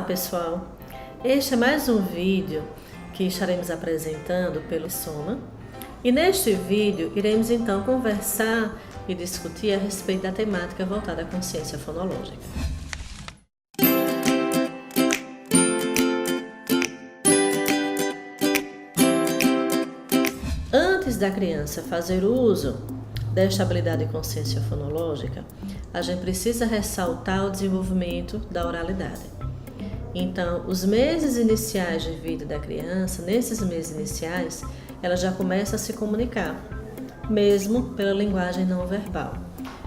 pessoal! Este é mais um vídeo que estaremos apresentando pelo Soma e neste vídeo iremos então conversar e discutir a respeito da temática voltada à consciência fonológica. Antes da criança fazer uso desta habilidade de consciência fonológica, a gente precisa ressaltar o desenvolvimento da oralidade. Então, os meses iniciais de vida da criança, nesses meses iniciais, ela já começa a se comunicar, mesmo pela linguagem não verbal.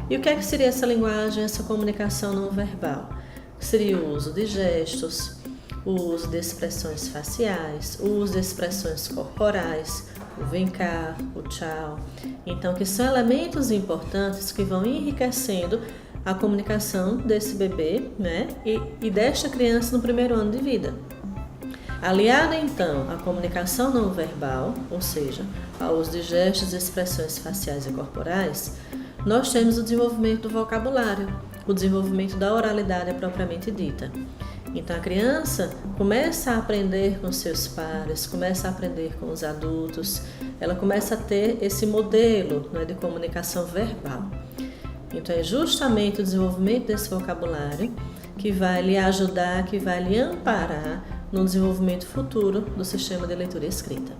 E o que seria essa linguagem, essa comunicação não verbal? Seria o uso de gestos, o uso de expressões faciais, o uso de expressões corporais, o vem cá, o tchau. Então, que são elementos importantes que vão enriquecendo a comunicação desse bebê, né? E desta criança no primeiro ano de vida. Aliada, então, à comunicação não verbal, ou seja, ao uso de gestos, expressões faciais e corporais, nós temos o desenvolvimento do vocabulário, o desenvolvimento da oralidade propriamente dita. Então, a criança começa a aprender com seus pares, começa a aprender com os adultos, ela começa a ter esse modelo, né, de comunicação verbal. Então, é justamente o desenvolvimento desse vocabulário que vai lhe ajudar, que vai lhe amparar no desenvolvimento futuro do sistema de leitura e escrita.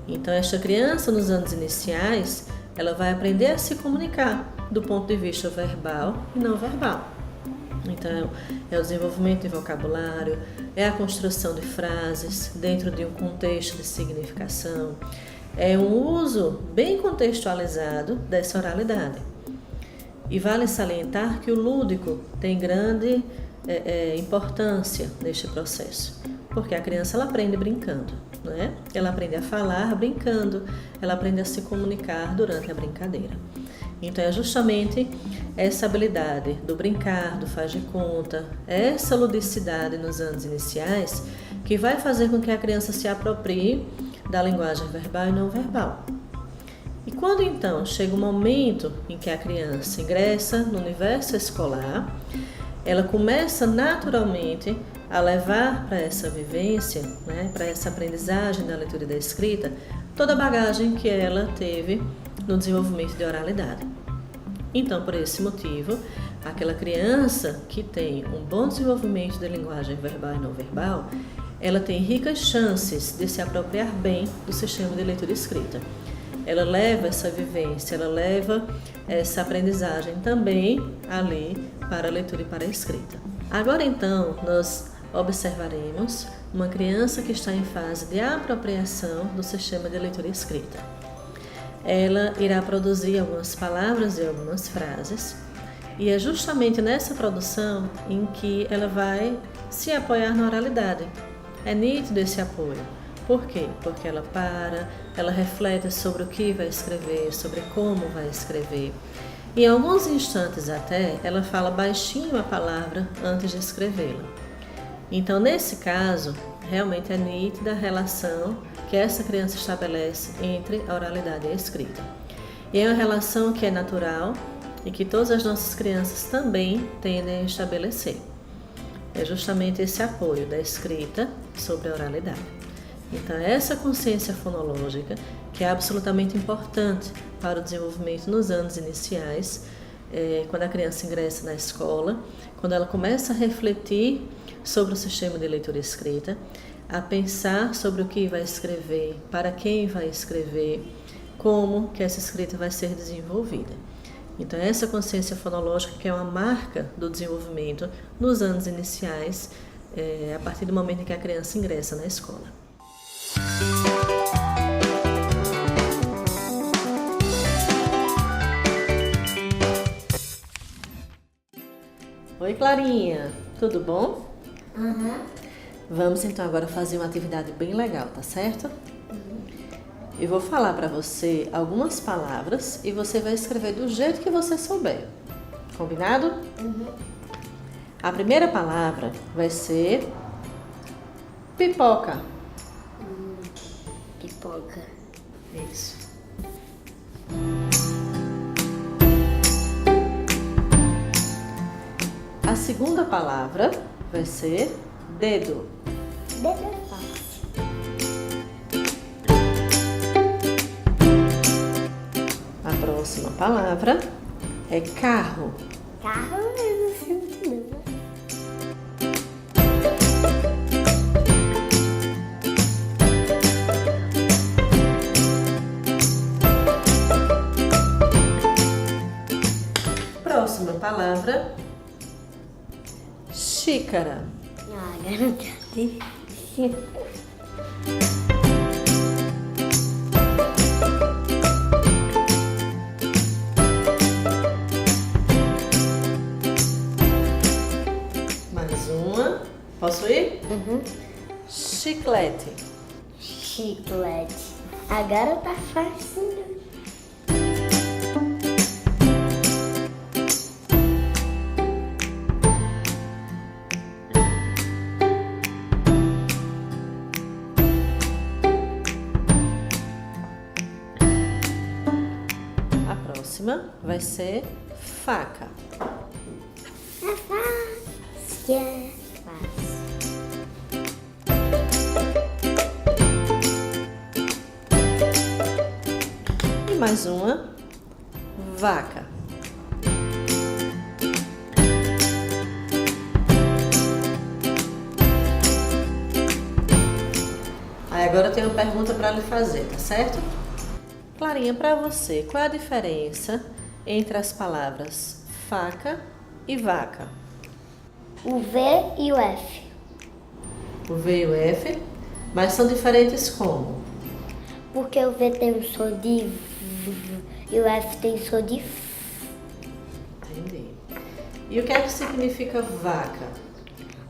Então, esta criança, nos anos iniciais, ela vai aprender a se comunicar do ponto de vista verbal e não verbal. Então, é o desenvolvimento de vocabulário, é a construção de frases dentro de um contexto de significação, é um uso bem contextualizado dessa oralidade. E vale salientar que o lúdico tem grande importância neste processo, porque a criança ela aprende brincando, né? Ela aprende a falar brincando, ela aprende a se comunicar durante a brincadeira. Então é justamente essa habilidade do brincar, do faz de conta, essa ludicidade nos anos iniciais que vai fazer com que a criança se aproprie da linguagem verbal e não verbal. E quando então chega o momento em que a criança ingressa no universo escolar, ela começa naturalmente a levar para essa vivência, né, para essa aprendizagem da leitura e da escrita, toda a bagagem que ela teve no desenvolvimento de oralidade. Então, por esse motivo, aquela criança que tem um bom desenvolvimento de linguagem verbal e não verbal, ela tem ricas chances de se apropriar bem do sistema de leitura e escrita. Ela leva essa vivência, ela leva essa aprendizagem também ali para a leitura e para a escrita. Agora então, nós observaremos uma criança que está em fase de apropriação do sistema de leitura e escrita. Ela irá produzir algumas palavras e algumas frases, e é justamente nessa produção em que ela vai se apoiar na oralidade. É nítido esse apoio. Por quê? Porque ela para, ela reflete sobre o que vai escrever, sobre como vai escrever. Em alguns instantes até, ela fala baixinho a palavra antes de escrevê-la. Então, nesse caso, realmente é nítida a relação que essa criança estabelece entre a oralidade e a escrita. E é uma relação que é natural e que todas as nossas crianças também tendem a estabelecer. É justamente esse apoio da escrita sobre a oralidade. Então, essa consciência fonológica que é absolutamente importante para o desenvolvimento nos anos iniciais, quando a criança ingressa na escola, quando ela começa a refletir sobre o sistema de leitura e escrita, a pensar sobre o que vai escrever, para quem vai escrever, como que essa escrita vai ser desenvolvida. Então, essa consciência fonológica que é uma marca do desenvolvimento nos anos iniciais, a partir do momento em que a criança ingressa na escola. Oi, Clarinha, tudo bom? Uhum. Vamos então agora fazer uma atividade bem legal, tá certo? Eu vou falar para você algumas palavras e você vai escrever do jeito que você souber. Combinado? Uhum. A primeira palavra vai ser pipoca. Pipoca. Isso. A segunda palavra vai ser Dedo. Dedo é fácil. A próxima palavra é carro. Carro eu não sinto nada. Próxima palavra, xícara. Ah, garota. Mais uma. Posso ir? Uhum. Chiclete. Chiclete. Agora tá fácil. A próxima vai ser faca. É fácil. É fácil. E mais uma, vaca. Aí agora eu tenho uma pergunta para lhe fazer, tá certo? Clarinha, para você, qual é a diferença entre as palavras faca e vaca? O V e o F. O V e o F, mas são diferentes como? Porque o V tem um som de V e o F tem som de F. Entendi. E o que é que significa vaca?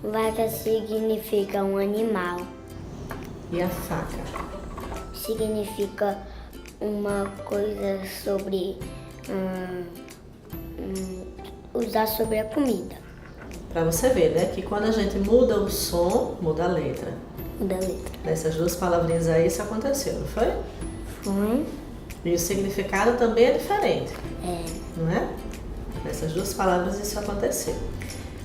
Vaca significa um animal. E a faca? Significa uma coisa sobre usar sobre a comida. Para você ver, né, que quando a gente muda o som, muda a letra. Da letra. Nessas duas palavrinhas aí isso aconteceu, não foi? Foi? E o significado também é diferente, É. não é? Nessas duas palavras isso aconteceu.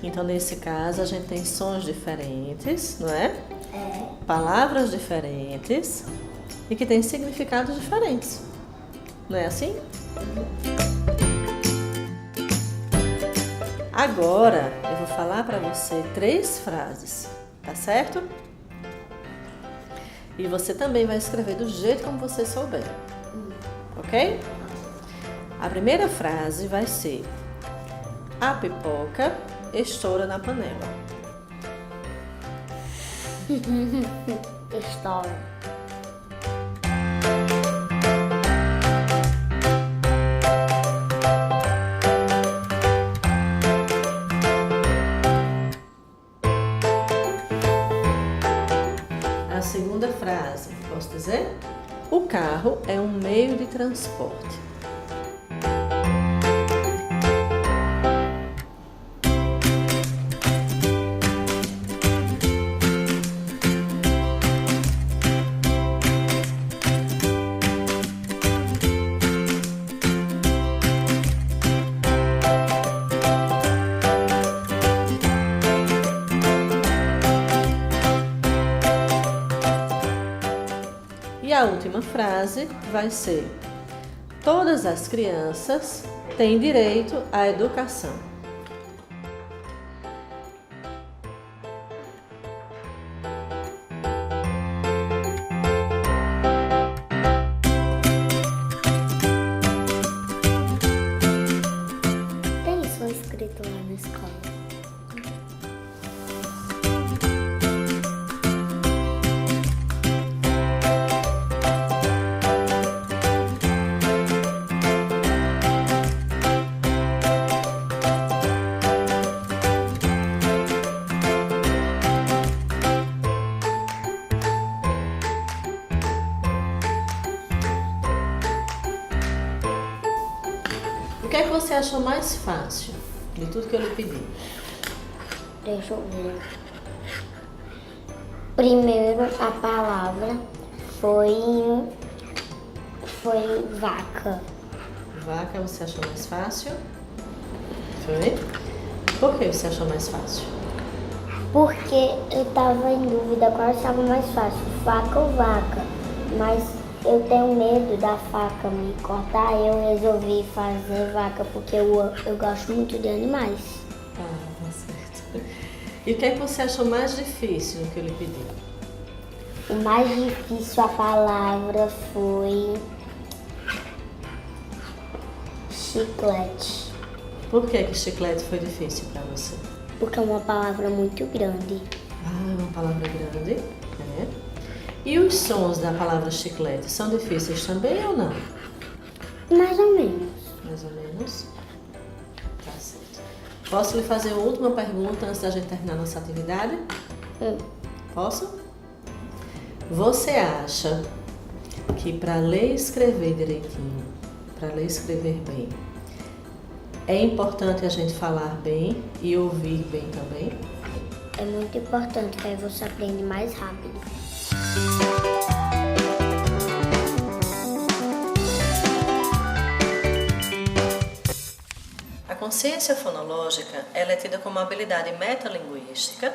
Então, nesse caso, a gente tem sons diferentes, não é? É. Palavras diferentes e que têm significados diferentes. Não é assim? Agora, eu vou falar para você 3 frases, tá certo? E você também vai escrever do jeito como você souber, ok? A primeira frase vai ser: a pipoca estoura na panela. História. A segunda frase, posso dizer? O carro é um meio de transporte. E a última frase vai ser: todas as crianças têm direito à educação. Tem isso escrito lá na escola. O que é que você achou mais fácil de tudo que eu lhe pedi? Deixa eu ver. Primeiro a palavra foi vaca. Vaca você achou mais fácil? Foi? Por que você achou mais fácil? Porque eu tava em dúvida qual estava mais fácil, faca ou vaca. Mas eu tenho medo da faca me cortar, eu resolvi fazer vaca porque eu gosto muito de animais. Ah, tá certo. E o que é que você achou mais difícil no que eu lhe pedi? O mais difícil a palavra foi chiclete. Por que chiclete foi difícil para você? Porque é uma palavra muito grande. Ah, uma palavra grande, né? E os sons da palavra chiclete são difíceis também ou não? Mais ou menos. Mais ou menos. Tá certo. Posso lhe fazer uma última pergunta antes da gente terminar nossa atividade? Posso? Você acha que para ler e escrever direitinho, para ler e escrever bem, é importante a gente falar bem e ouvir bem também? É muito importante, porque aí você aprende mais rápido. A consciência fonológica ela é tida como uma habilidade metalinguística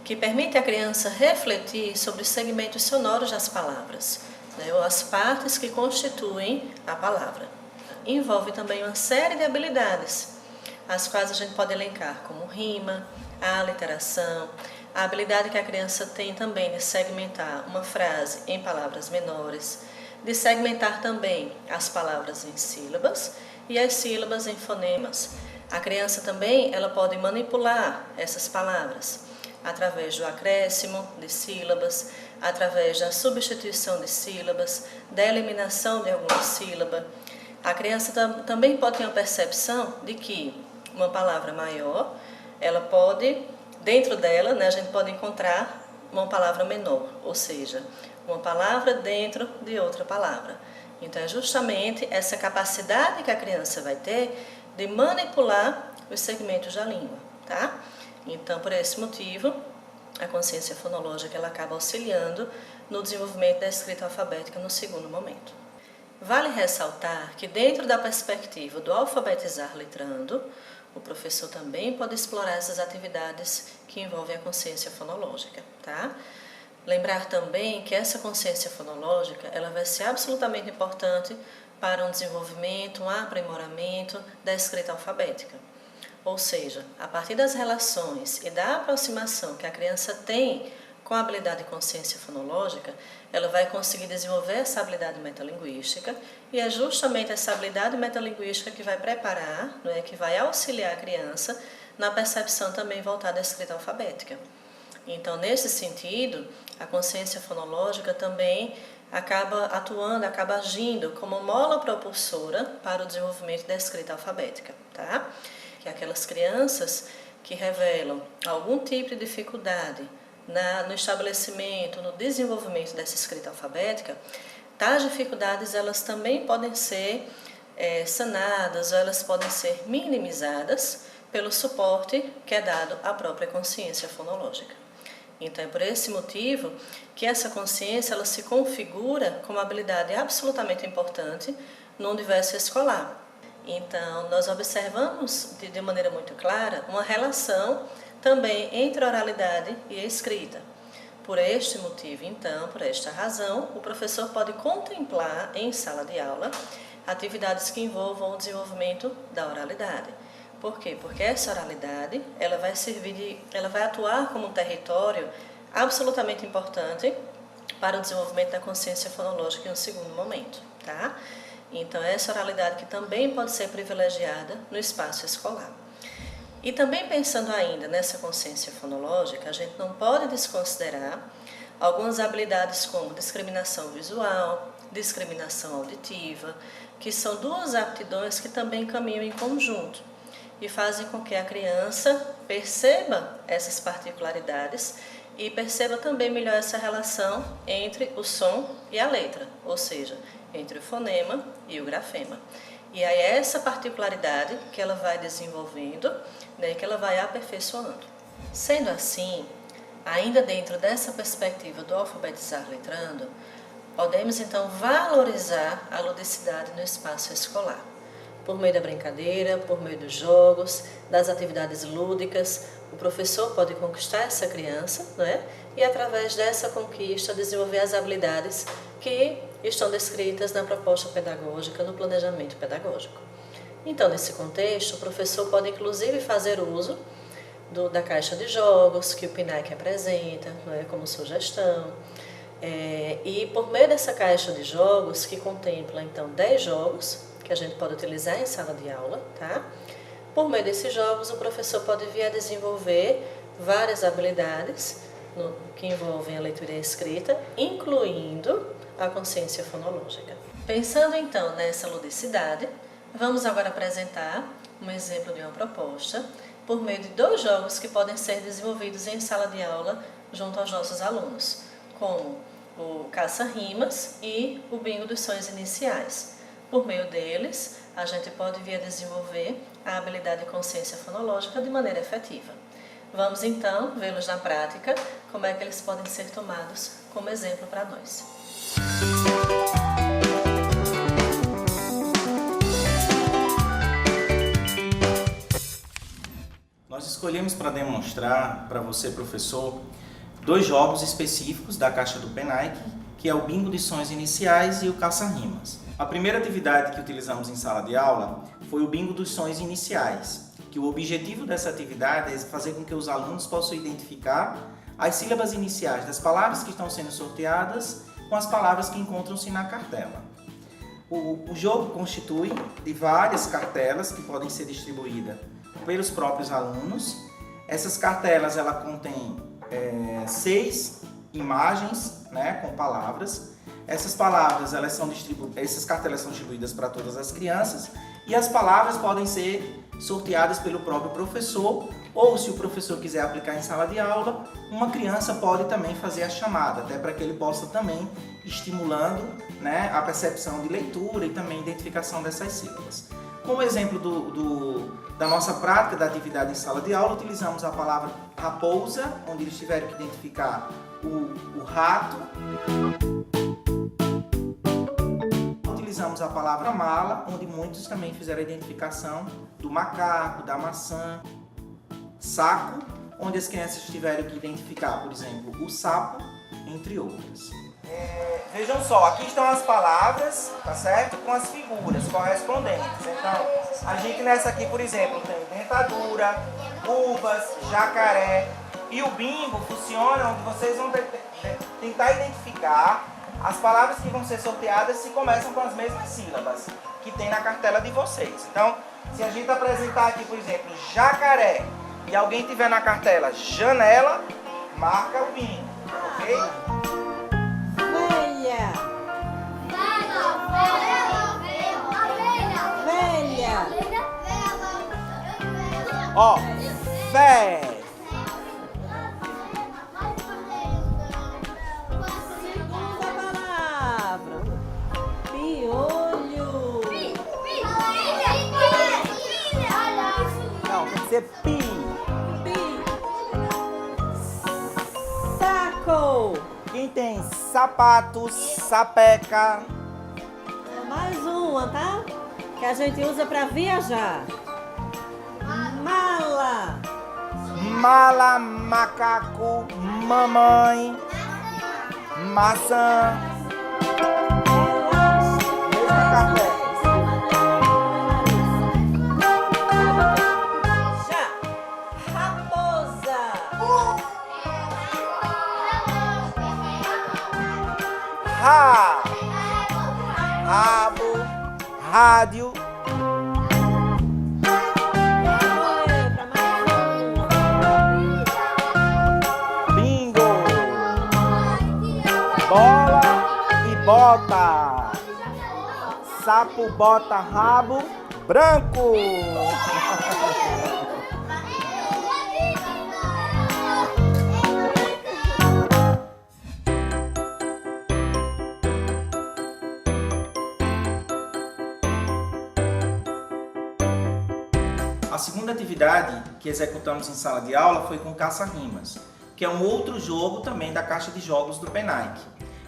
que permite à criança refletir sobre os segmentos sonoros das palavras, né, ou as partes que constituem a palavra. Envolve também uma série de habilidades, as quais a gente pode elencar como rima, a aliteração, a habilidade que a criança tem também de segmentar uma frase em palavras menores, de segmentar também as palavras em sílabas e as sílabas em fonemas. A criança também ela pode manipular essas palavras através do acréscimo de sílabas, através da substituição de sílabas, da eliminação de alguma sílaba. A criança também pode ter uma percepção de que uma palavra maior, ela pode, dentro dela, né, a gente pode encontrar uma palavra menor, ou seja, uma palavra dentro de outra palavra. Então é justamente essa capacidade que a criança vai ter de manipular os segmentos da língua, tá? Então, por esse motivo, a consciência fonológica ela acaba auxiliando no desenvolvimento da escrita alfabética no segundo momento. Vale ressaltar que dentro da perspectiva do alfabetizar letrando, o professor também pode explorar essas atividades que envolvem a consciência fonológica, tá? Lembrar também que essa consciência fonológica ela vai ser absolutamente importante para um desenvolvimento, um aprimoramento da escrita alfabética. Ou seja, a partir das relações e da aproximação que a criança tem com a habilidade de consciência fonológica, ela vai conseguir desenvolver essa habilidade metalinguística e é justamente essa habilidade metalinguística que vai preparar, não é, que vai auxiliar a criança na percepção também voltada à escrita alfabética. Então, nesse sentido, a consciência fonológica também acaba atuando, acaba agindo como mola propulsora para o desenvolvimento da escrita alfabética, tá? Que aquelas crianças que revelam algum tipo de dificuldade no estabelecimento, no desenvolvimento dessa escrita alfabética, tais dificuldades elas também podem ser sanadas, ou elas podem ser minimizadas pelo suporte que é dado à própria consciência fonológica. Então é por esse motivo que essa consciência ela se configura como uma habilidade absolutamente importante no universo escolar. Então, nós observamos de maneira muito clara uma relação também entre a oralidade e a escrita. Por este motivo, então, por esta razão, o professor pode contemplar em sala de aula atividades que envolvam o desenvolvimento da oralidade. Por quê? Porque essa oralidade ela vai atuar como um território absolutamente importante para o desenvolvimento da consciência fonológica em um segundo momento, tá? Então, essa oralidade que também pode ser privilegiada no espaço escolar. E também pensando ainda nessa consciência fonológica, a gente não pode desconsiderar algumas habilidades como discriminação visual, discriminação auditiva, que são duas aptidões que também caminham em conjunto e fazem com que a criança perceba essas particularidades e perceba também melhor essa relação entre o som e a letra, ou seja, entre o fonema e o grafema. E aí é essa particularidade que ela vai desenvolvendo, né, que ela vai aperfeiçoando. Sendo assim, ainda dentro dessa perspectiva do alfabetizar letrando, podemos então valorizar a ludicidade no espaço escolar. por meio da brincadeira, por meio dos jogos, das atividades lúdicas. O professor pode conquistar essa criança, né? E através dessa conquista desenvolver as habilidades que estão descritas na proposta pedagógica, no planejamento pedagógico. Então, nesse contexto, o professor pode inclusive fazer uso da caixa de jogos que o PNAEC apresenta, né, como sugestão. E por meio dessa caixa de jogos, que contempla então 10 jogos, que a gente pode utilizar em sala de aula, tá? Por meio desses jogos, o professor pode vir a desenvolver várias habilidades que envolvem a leitura e a escrita, incluindo a consciência fonológica. Pensando então nessa ludicidade, vamos agora apresentar um exemplo de uma proposta por meio de 2 jogos que podem ser desenvolvidos em sala de aula junto aos nossos alunos, como o caça-rimas e o bingo dos sonhos iniciais. Por meio deles, a gente pode vir a desenvolver a habilidade de consciência fonológica de maneira efetiva. Vamos então vê-los na prática, como é que eles podem ser tomados como exemplo para nós. Nós escolhemos para demonstrar para você, professor, 2 jogos específicos da caixa do PNAEC, que é o bingo de sonhos iniciais e o caça-rimas. A primeira atividade que utilizamos em sala de aula foi o bingo dos sonhos iniciais, que o objetivo dessa atividade é fazer com que os alunos possam identificar as sílabas iniciais das palavras que estão sendo sorteadas com as palavras que encontram-se na cartela. O jogo constitui de várias cartelas que podem ser distribuídas pelos próprios alunos. Essas cartelas contêm 6 imagens, né, com palavras. Essas cartelas são distribuídas para todas as crianças e as palavras podem ser sorteadas pelo próprio professor, ou se o professor quiser aplicar em sala de aula, uma criança pode também fazer a chamada, até para que ele possa também estimulando, né, a percepção de leitura e também identificação dessas sílabas. Como exemplo da nossa prática da atividade em sala de aula, utilizamos a palavra raposa, onde eles tiveram que identificar o rato. Utilizamos a palavra mala, onde muitos também fizeram a identificação do macaco, da maçã. Saco, onde as crianças tiveram que identificar, por exemplo, o sapo, entre outras. Vejam só, aqui estão as palavras, tá certo? Com as figuras correspondentes. Então, a gente nessa aqui, por exemplo, tem dentadura, uvas, jacaré. E o bingo funciona onde vocês vão tentar identificar as palavras que vão ser sorteadas se começam com as mesmas sílabas que tem na cartela de vocês. Então, se a gente apresentar aqui, por exemplo, jacaré, e alguém tiver na cartela janela, marca o bingo, ok? Velha. Ó, fé. Segunda palavra. Piolho. Não, tem que ser pi. Saco. Quem tem sapatos, sapeca. Mais uma, tá? Que a gente usa para viajar. Mala. Mala, macaco, mamãe, maçã. Mesma cartela. Já. Raposa. Rabo, rádio. Bingo. Bola e bota. Sapo bota rabo branco. A segunda atividade que executamos em sala de aula foi com caça-rimas, que é um outro jogo também da caixa de jogos do PNAEC.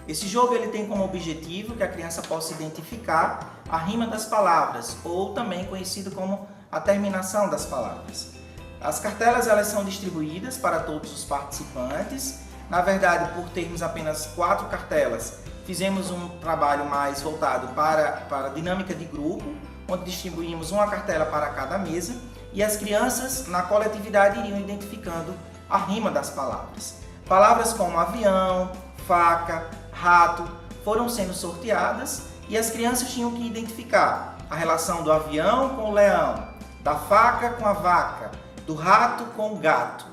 Esse jogo ele tem como objetivo que a criança possa identificar a rima das palavras, ou também conhecido como a terminação das palavras. As cartelas elas são distribuídas para todos os participantes. Na verdade, por termos apenas 4 cartelas, fizemos um trabalho mais voltado para a dinâmica de grupo, onde distribuímos uma cartela para cada mesa e as crianças, na coletividade, iriam identificando a rima das palavras. Palavras como avião, faca, rato foram sendo sorteadas e as crianças tinham que identificar a relação do avião com o leão, da faca com a vaca, do rato com o gato,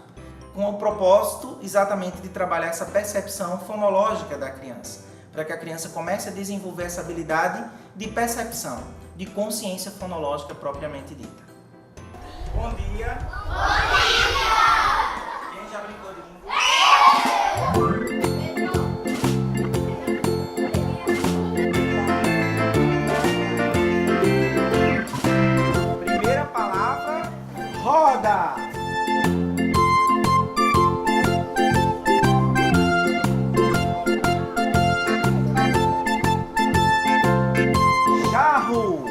com o propósito exatamente de trabalhar essa percepção fonológica da criança, para que a criança comece a desenvolver essa habilidade de percepção, de consciência fonológica propriamente dita. Bom dia! Bom dia! Quem já brincou de Primeira palavra, roda! Carro!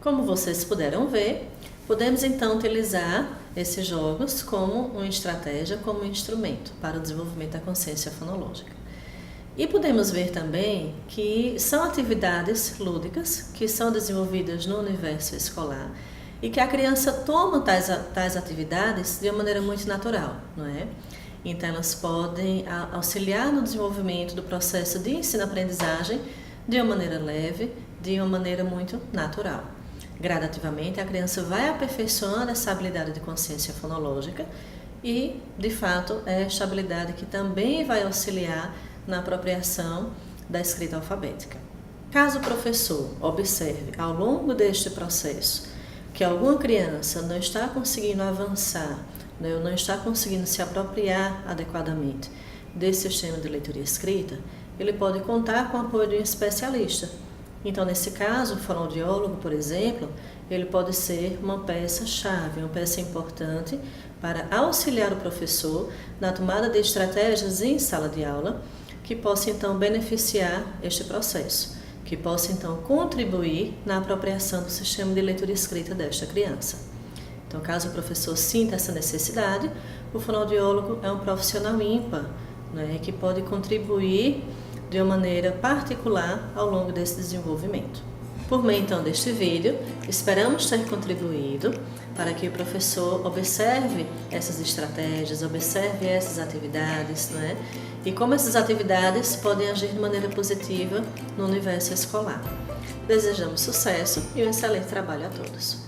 Como vocês puderam ver, podemos então utilizar esses jogos como uma estratégia, como um instrumento para o desenvolvimento da consciência fonológica. E podemos ver também que são atividades lúdicas que são desenvolvidas no universo escolar e que a criança toma tais atividades de uma maneira muito natural, não é? Então elas podem auxiliar no desenvolvimento do processo de ensino-aprendizagem de uma maneira leve, de uma maneira muito natural. Gradativamente a criança vai aperfeiçoando essa habilidade de consciência fonológica e, de fato, é esta habilidade que também vai auxiliar na apropriação da escrita alfabética. Caso o professor observe ao longo deste processo que alguma criança não está conseguindo avançar, não está conseguindo se apropriar adequadamente desse sistema de leitura e escrita, ele pode contar com o apoio de um especialista. Então, nesse caso, o fonoaudiólogo, por exemplo, ele pode ser uma peça-chave, uma peça importante para auxiliar o professor na tomada de estratégias em sala de aula que possa, então, beneficiar este processo, que possa, então, contribuir na apropriação do sistema de leitura e escrita desta criança. Então, caso o professor sinta essa necessidade, o fonoaudiólogo é um profissional ímpar, né, que pode contribuir de uma maneira particular ao longo desse desenvolvimento. Por meio então deste vídeo, esperamos ter contribuído para que o professor observe essas estratégias, observe essas atividades, né? E como essas atividades podem agir de maneira positiva no universo escolar. Desejamos sucesso e um excelente trabalho a todos.